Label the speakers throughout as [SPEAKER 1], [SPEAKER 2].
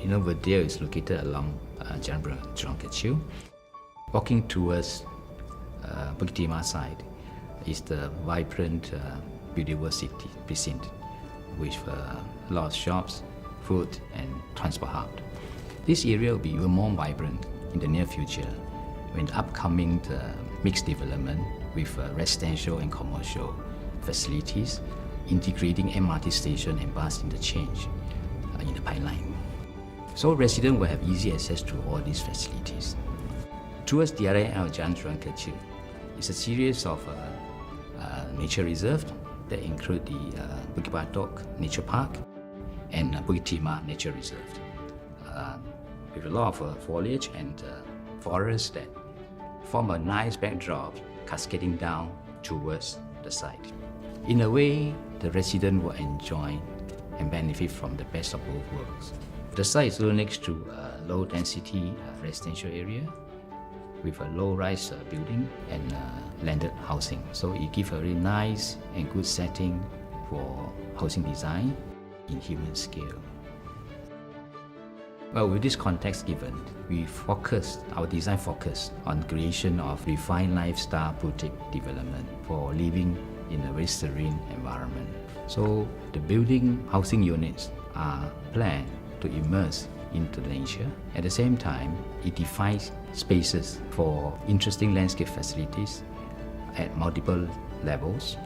[SPEAKER 1] Verdale is located along Jalan Jurong Kechil. Walking towards Bukit Timah side is the vibrant, beautiful city precinct with a lot of shops, food and transport hub. This area will be even more vibrant in the near future when the upcoming mixed development with residential and commercial facilities integrating MRT station and bus interchange in the pipeline. So residents will have easy access to all these facilities. Towards the other end of Jalan Jurong Kechil is a series of nature reserves that include the Bukit Batok Nature Park and Bukit Timah Nature Reserve, with a lot of foliage and forests that form a nice backdrop cascading down towards the site. In a way, the resident will enjoy and benefit from the best of both worlds. The site is next to a low-density residential area with a low-rise building and landed housing. So it gives a very nice and good setting for housing design in human scale. Well, with this context given, our design focused on creation of refined lifestyle boutique development for living in a very serene environment. So the building housing units are planned to immerse into nature. At the same time, it defines spaces for interesting landscape facilities at multiple levels,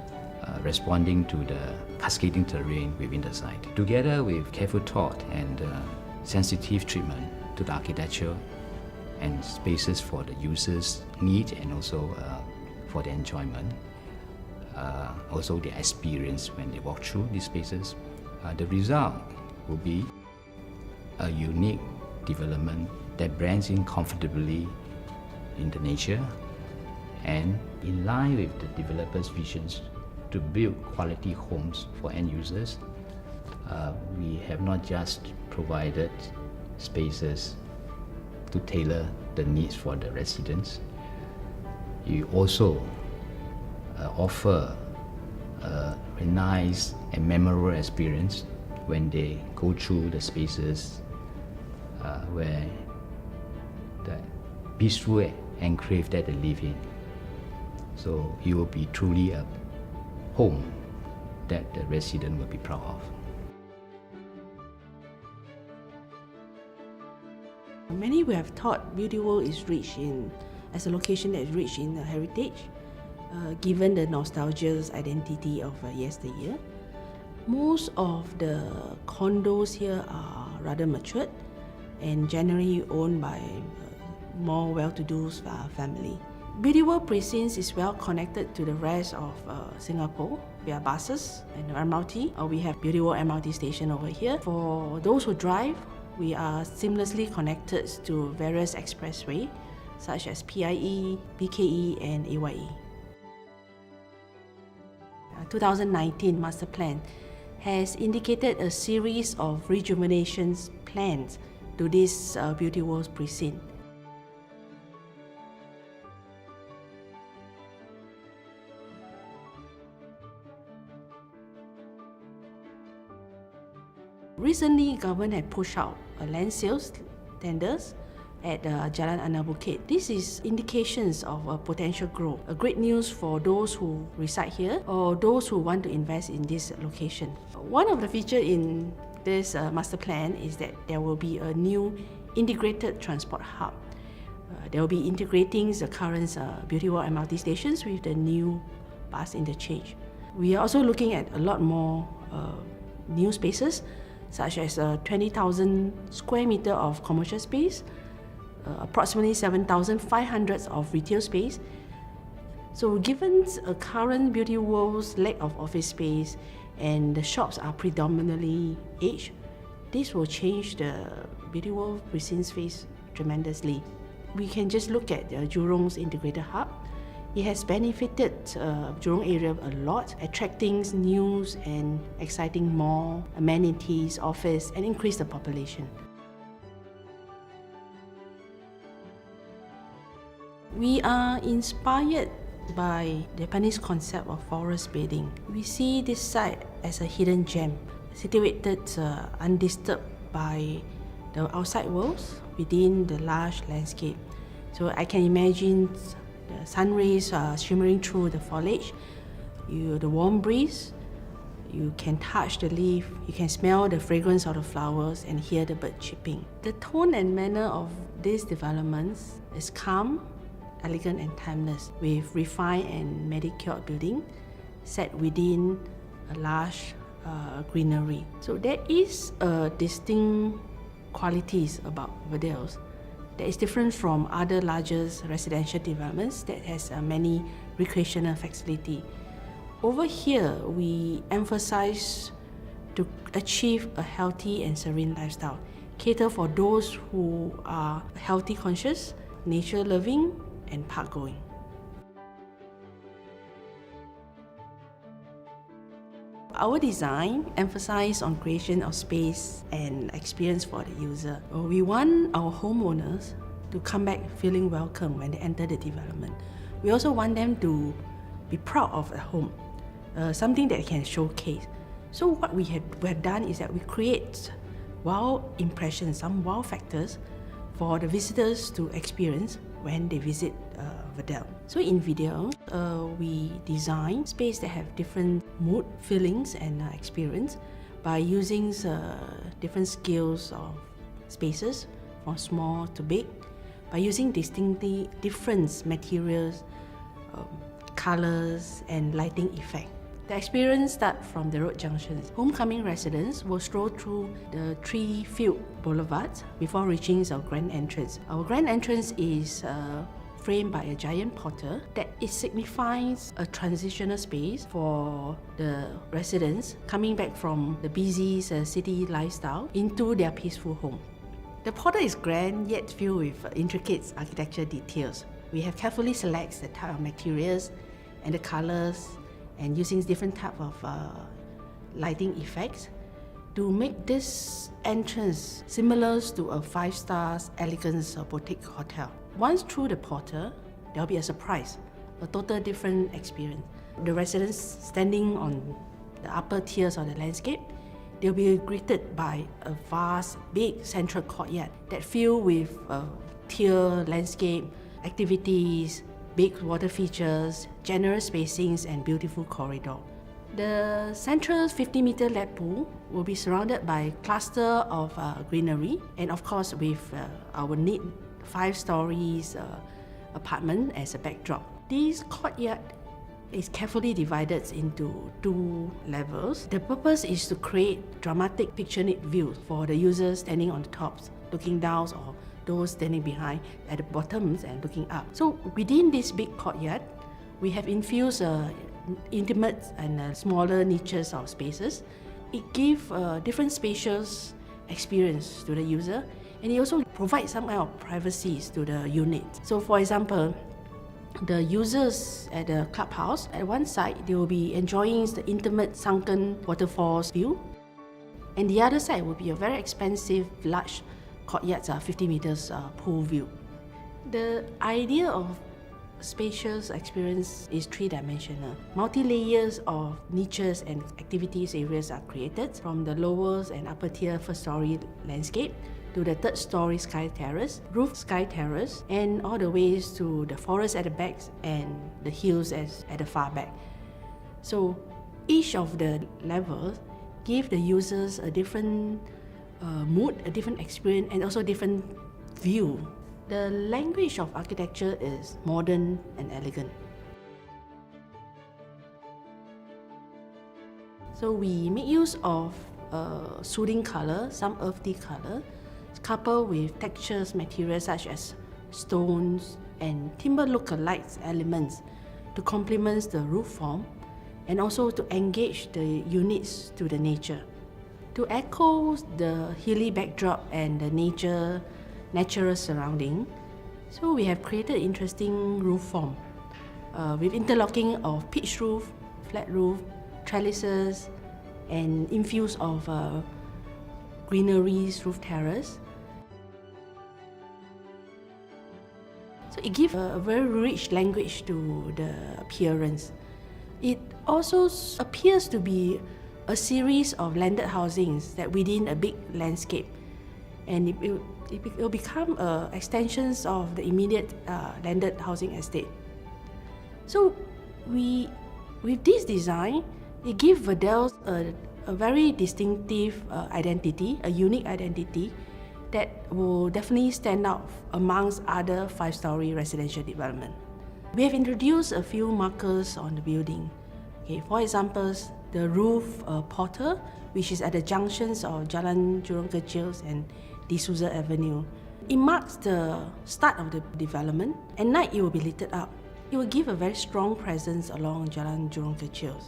[SPEAKER 1] responding to the cascading terrain within the site. Together with careful thought and sensitive treatment to the architecture and spaces for the users' need and also for their enjoyment, also their experience when they walk through these spaces, the result will be a unique development that blends in comfortably in the nature and in line with the developer's visions to build quality homes for end users. We have not just provided spaces to tailor the needs for the residents. We also offer a nice and memorable experience when they go through the spaces where the peaceful enclave that they live in. So it will be truly a home that the resident will be proud of.
[SPEAKER 2] Many we have thought Beauty World is rich as a location that is rich in heritage, given the nostalgia's identity of yesteryear. Most of the condos here are rather matured and generally owned by more well-to-do family. Beauty World Precincts is well connected to the rest of Singapore via buses and MRT. We have Beauty World MRT station over here. For those who drive, we are seamlessly connected to various expressways such as PIE, BKE and AYE. 2019 Master Plan has indicated a series of rejuvenation plans to this Beauty World precinct. Recently, government had pushed out land sales tenders at Jalan Bukit. This is indications of potential growth. A great news for those who reside here or those who want to invest in this location. One of the features in this master plan is that there will be a new integrated transport hub. They will be integrating the current Beauty World MRT stations with the new bus interchange. We are also looking at a lot more new spaces, such as 20,000 square meter of commercial space, approximately 7,500 of retail space. So given a current Beauty World's lack of office space and the shops are predominantly aged, this will change the Beauty World precinct space tremendously. We can just look at Jurong's integrated hub. It has benefited Jurong area a lot, attracting new and exciting mall, amenities, office, and increase the population. We are inspired by the Japanese concept of forest bathing. We see this site as a hidden gem, situated undisturbed by the outside walls within the large landscape. So I can imagine the sun rays shimmering through the foliage, the warm breeze, you can touch the leaf, you can smell the fragrance of the flowers and hear the bird chirping. The tone and manner of these developments is calm, elegant and timeless, with refined and manicured building set within a large greenery. So there is distinct qualities about Verdales that is different from other larger residential developments that has many recreational facilities. Over here, we emphasize to achieve a healthy and serene lifestyle, cater for those who are healthy conscious, nature loving, and park going. Our design emphasizes on creation of space and experience for the user. We want our homeowners to come back feeling welcome when they enter the development. We also want them to be proud of the home, something that they can showcase. So what we have done is that we create wow impressions, some wow factors for the visitors to experience when they visit Verdale. So in video, we design space that have different mood, feelings and experience by using different scales of spaces from small to big, by using distinctly different materials, colors and lighting effect. The experience starts from the road junctions. Homecoming residents will stroll through the tree-filled boulevards before reaching our grand entrance. Our grand entrance is framed by a giant portal that it signifies a transitional space for the residents coming back from the busy city lifestyle into their peaceful home. The portal is grand yet filled with intricate architecture details. We have carefully selected the type of materials and the colors and using different type of lighting effects to make this entrance similar to a 5-star elegant boutique hotel. Once through the portal, there will be a surprise, a total different experience. The residents standing on the upper tiers of the landscape, they'll be greeted by a vast, big central courtyard that filled with tier landscape, activities, big water features, generous spacings and beautiful corridor. The central 50-meter lap pool will be surrounded by a cluster of greenery and of course with our neat 5-story apartment as a backdrop. This courtyard is carefully divided into 2 levels. The purpose is to create dramatic picture-neat views for the users standing on the tops, looking down, or those standing behind at the bottoms and looking up. So within this big courtyard, we have infused intimate and smaller niches of spaces. It gives different spacious experience to the user, and it also provides some kind of privacy to the unit. So for example, the users at the clubhouse, at one side, they will be enjoying the intimate sunken waterfalls view, and the other side will be a very expensive, large courtyard, 50 meters pool view. The idea of spacious experience is 3-dimensional. Multi-layers of niches and activities areas are created from the lower and upper tier 1st-story landscape to the 3rd-story sky terrace, roof sky terrace, and all the ways to the forest at the back and the hills at the far back. So each of the levels give the users a different mood, a different experience, and also different view. The language of architecture is modern and elegant. So we make use of soothing color, some earthy color, coupled with textures materials such as stones and timber look-alike elements to complement the roof form and also to engage the units to the nature. To echo the hilly backdrop and the natural surrounding, so we have created interesting roof form with interlocking of pitched roof, flat roof, trellises, and infuse of greeneries roof terrace. So it gives a very rich language to the appearance. It also appears to be a series of landed housings that within a big landscape. and it will become extensions of the immediate landed housing estate. So with this design, it gives Verdale a very distinctive identity, a unique identity that will definitely stand out amongst other 5-story residential development. We have introduced a few markers on the building. Okay, for example, the roof portal, which is at the junctions of Jalan Jurong Kechil and De Souza Avenue. It marks the start of the development. At night, it will be lit up. It will give a very strong presence along Jalan Jurong Kechil.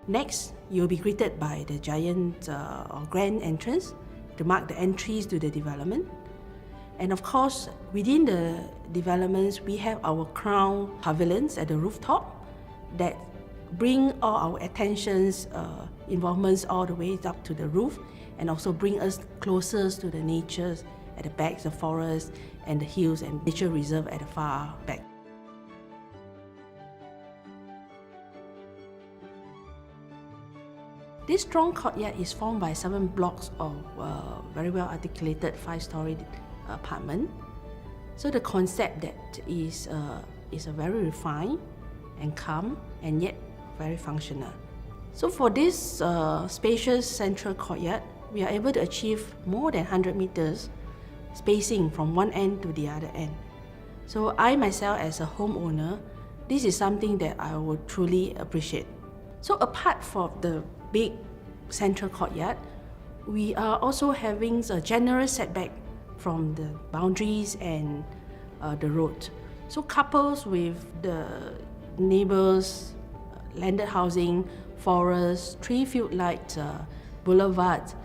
[SPEAKER 2] Next, you'll be greeted by the giant or grand entrance to mark the entries to the development. And of course, within the developments, we have our crown pavilions at the rooftop that bring all our attentions, involvements all the way up to the roof, and also bring us closer to the nature at the back, the forest and the hills and nature reserve at the far back. This strong courtyard is formed by 7 blocks of very well articulated 5-story apartment. So the concept that is a very refined and calm and yet very functional. So for this spacious central courtyard, we are able to achieve more than 100 meters spacing from one end to the other end. So I myself as a homeowner, this is something that I would truly appreciate. So apart from the big central courtyard, we are also having a generous setback from the boundaries and the road. So couples with the neighbors, landed housing, forests, tree-filled lights, boulevards,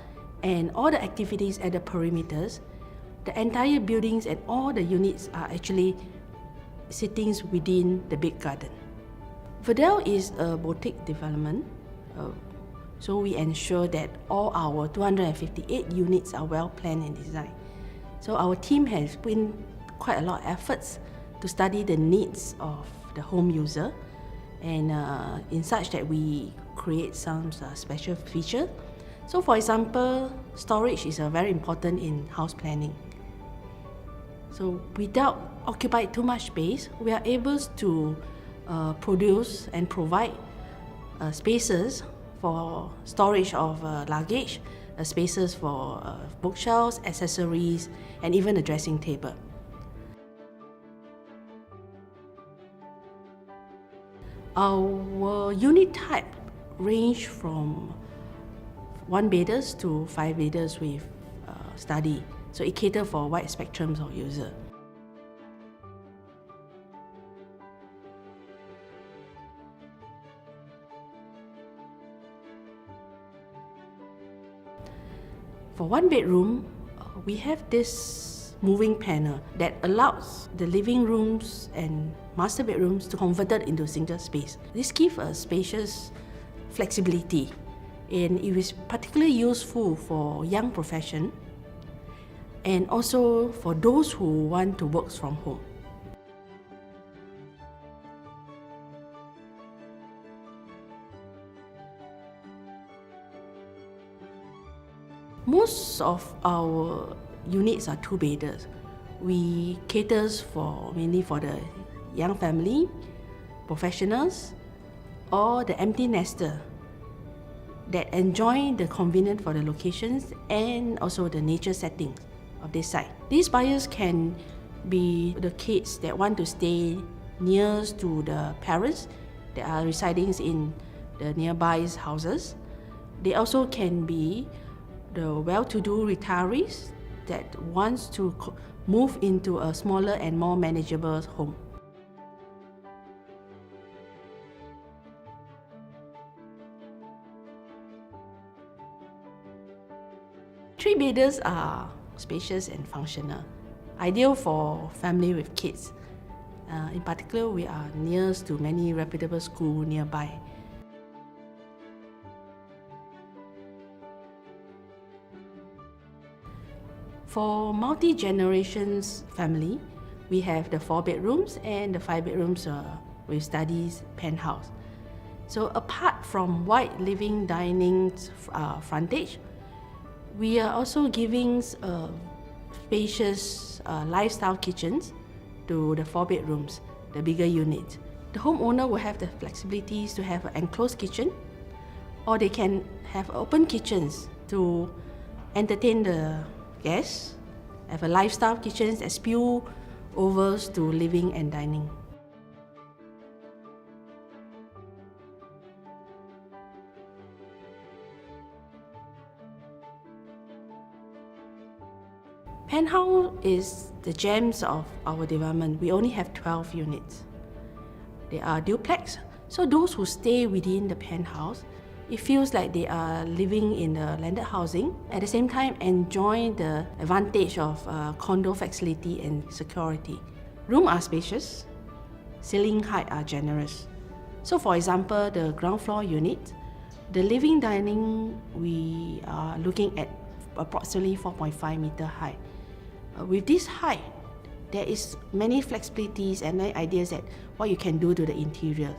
[SPEAKER 2] and all the activities at the perimeters, the entire buildings and all the units are actually sitting within the big garden. Verdale is a boutique development, so we ensure that all our 258 units are well planned and designed. So our team has put in quite a lot of efforts to study the needs of the home user, and in such that we create some special features. So for example, storage is very important in house planning. So without occupying too much space, we are able to produce and provide spaces for storage of luggage, spaces for bookshelves, accessories, and even a dressing table. Our unit type range from 1-bedders to 5-bedders with study. So it caters for a wide spectrum of users. For 1-bedroom, we have this moving panel that allows the living rooms and master bedrooms to convert it into single space. This gives a spacious flexibility, and it is particularly useful for young profession and also for those who want to work from home. Most of our units are 2-bedders. We cater mainly for the young family, professionals, or the empty nester that enjoy the convenience for the locations and also the nature settings of this site. These buyers can be the kids that want to stay near to the parents that are residing in the nearby houses. They also can be the well-to-do retirees that wants to move into a smaller and more manageable home. Three-bedders are spacious and functional, ideal for family with kids. In particular, we are near to many reputable schools nearby. For multi-generations family, we have the 4-bedrooms and the 5-bedrooms with studies penthouse. So apart from wide living dining frontage, We are also giving spacious lifestyle kitchens to the 4 bedrooms, the bigger unit. The homeowner will have the flexibilities to have an enclosed kitchen, or they can have open kitchens to entertain the guests, have a lifestyle kitchens that spill overs to living and dining. Penthouse is the gems of our development. We only have 12 units. They are duplex, so those who stay within the penthouse, it feels like they are living in the landed housing, at the same time enjoy the advantage of condo facility and security. Rooms are spacious, ceiling height are generous. So for example, the ground floor unit, the living dining, we are looking at approximately 4.5 meter high. With this height, there is many flexibilities and ideas that what you can do to the interior.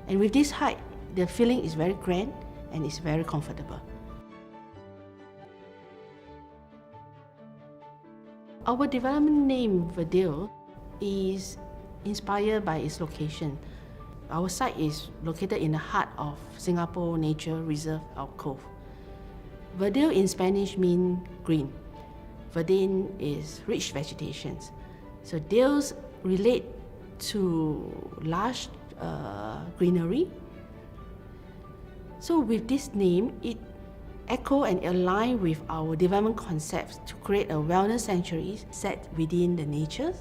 [SPEAKER 2] And with this height, the feeling is very grand and it's very comfortable. Our development name, Verdale, is inspired by its location. Our site is located in the heart of Singapore Nature Reserve Alcove. Verdale in Spanish means green. Verdane is rich vegetation. So dales relate to lush greenery. So with this name, it echo and align with our development concepts to create a wellness sanctuary set within the nature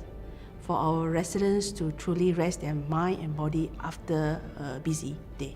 [SPEAKER 2] for our residents to truly rest their mind and body after a busy day.